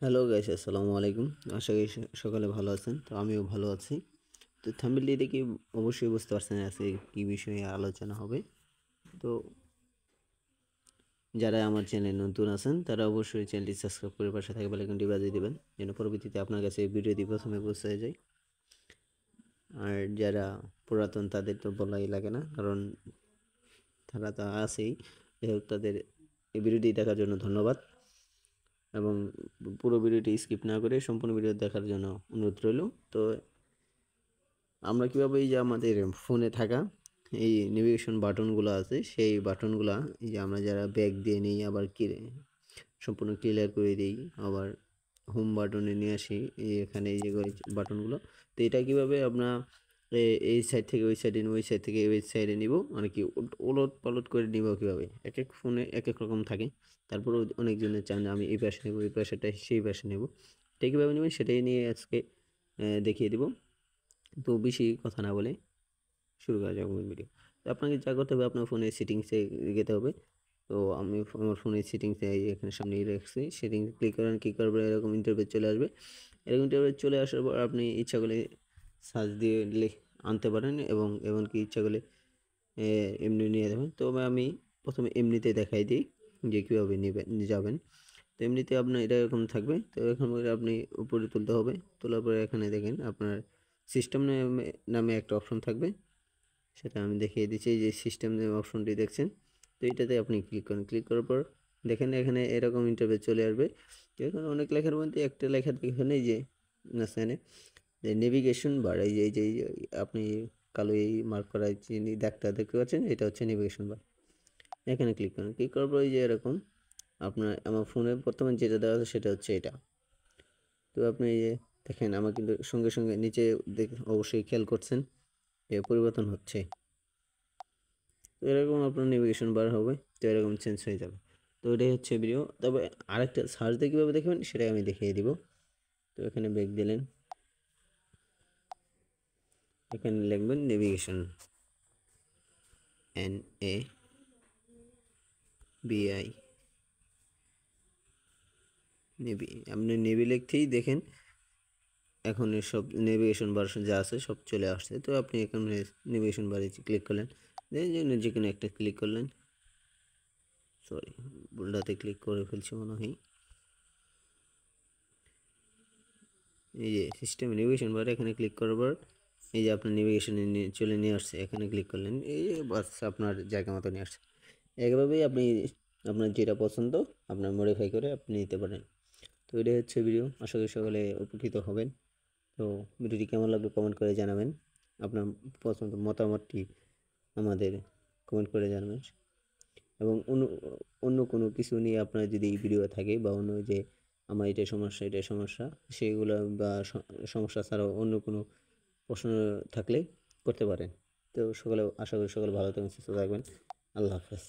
Hello guys, আসসালামু আলাইকুম। আশা করি সকালে ভালো আছেন। তো আমিও ভালো আছি। তো থাম্বনেলটি দেখে অবশ্যই বুঝতে পারছেন আজকে কী বিষয়ে আলোচনা হবে। তো যারা আমার চ্যানেলে নতুন আছেন তারা অবশ্যই চ্যানেলটি সাবস্ক্রাইব করে পাশে থাকা বেল আইকনটি বাজিয়ে দেবেন, যেন পরবর্তীতে আপনার কাছে ভিডিওটি প্রথমে পৌঁছে যায়। আর যারা পুরাতন তাদের তো বলাই লাগে না, কারণ তারা তো আছেই। যাই হোক, তাদের এই ভিডিওটি দেখার জন্য ধন্যবাদ এবং পুরো ভিডিওটি স্কিপ না করে সম্পূর্ণ ভিডিও দেখার জন্য অনুরোধ রইল। তো আমরা কীভাবে এই যে আমাদের ফোনে থাকা এই নেভিগেশন বাটনগুলো আছে, সেই বাটনগুলা এই যে আমরা যারা ব্যাক দিয়ে নিই, আবার সম্পূর্ণ ক্লিয়ার করে দিই, আবার হোম বাটনে নিয়ে আসি এখানে এই যে বাটনগুলো। তো এটা কীভাবে আমরা এই সাইড থেকে ওই সাইডে, ওই সাইড থেকে ওই সাইডে নিব, মানে কি ওলট পালট করে নিব কীভাবে, এক এক ফোনে এক এক রকম থাকে। তারপরেও অনেকজনের চান আমি এই পাশে নেব, এই পাশেটা সেই পাশে নেব। এটা কীভাবে নেবেন সেটাই নিয়ে আজকে দেখিয়ে দেবো। তো বেশি কথা না বলে শুরু করা যাক মূল ভিডিও। তো আপনাকে যা করতে হবে, আপনার ফোনের সেটিংসে যেতে হবে। তো আমি আমার ফোনের সেটিংসে এখানে সামনেই রাখছি, সেটিংস ক্লিক করেন। ক্লিক করার পরে এরকম ইন্টারফেস চলে আসবে। এরকম ইন্টারফেস চলে আসার পর আপনি ইচ্ছা করলে সার্চ দিয়ে আনতে পারেন, এবং এমনকি ইচ্ছা করলে এমনি নিয়ে যাবেন। তবে আমি প্রথমে এমনিতে দেখাই দিই যে কীভাবে যাবেন। তো এমনিতে আপনার এটা এরকম থাকবে। তো এখন আপনি উপরে তুলতে হবে। তোলার পরে এখানে দেখেন আপনার সিস্টেম নামে একটা অপশন থাকবে, সেটা আমি দেখিয়ে দিচ্ছি। এই যে সিস্টেম অপশনটি দেখছেন, তো এটাতে আপনি ক্লিক করেন। ক্লিক করার পর দেখেন এখানে এরকম ইন্টারফেস চলে আসবে। তো এখানে অনেক লেখার মধ্যে একটা লেখা দেখেন, এই যে এখানে যে নেভিগেশন বার, এই যে আপনি কালো এই মার্ক করা যে দাগটা দেখতে পাচ্ছেন, এটা হচ্ছে নেভিগেশন বার। এখানে ক্লিক করেন। ক্লিক করার পর এই যে এরকম আমার ফোনে বর্তমানে যেটা দেওয়া আছে সেটা হচ্ছে এটা। তো আপনি এই যে দেখেন, আমার কিন্তু সঙ্গে সঙ্গে নিচে অবশ্যই খেয়াল করছেন পরিবর্তন হচ্ছে। তো এরকম আপনার নেভিগেশন বার হবে, তো এরকম চেঞ্জ হয়ে যাবে। তো এটাই হচ্ছে ভিডিও। তবে আরেকটা সার্চ দিয়ে কীভাবে দেখবেন সেটাই আমি দেখিয়ে দিব। তো এখানে ব্যাক দিলেন, এখানে লিখবেন নেভিগেশন, NAVI, নেভি। আপনি নেভি লিখতেই দেখেন এখন সব নেভিগেশন বার যা আছে সব চলে আসছে। তো আপনি এখানে নেভিগেশন বারে ক্লিক করলেন, যে কোনো একটা ক্লিক করলেন। সরি, ভুলটাতে ক্লিক করে ফেলছি মনে হয়। এই যে সিস্টেম নেভিগেশন বার, এখানে ক্লিক করার পর এই যে আপনার নেভিগেশনে নিয়ে আসছে। এখানে ক্লিক করলেন, এই যে বাস আপনার জায়গা মতো নিয়ে আসছে। এভাবেই আপনি আপনার যেটা পছন্দ আপনার মডিফাই করে আপনি নিতে পারেন। তো এটাই হচ্ছে ভিডিও। আশা করি সকলে উপকৃত হবেন। তো ভিডিওটি কেমন লাগলো কমেন্ট করে জানাবেন। আপনার পছন্দ মতামতটি আমাদের কমেন্ট করে জানাবেন। এবং অন্য কোনো কিছু নিয়ে আপনার যদি ভিডিও থাকে, বা অন্য যে আমার এটা সমস্যা সেগুলো, বা সমস্যা ছাড়াও অন্য কোনো প্রশ্ন থাকলে করতে পারেন। তো আশা করি সকলে ভালো থাকবেন, সুস্থ থাকবেন। আল্লাহ হাফেজ।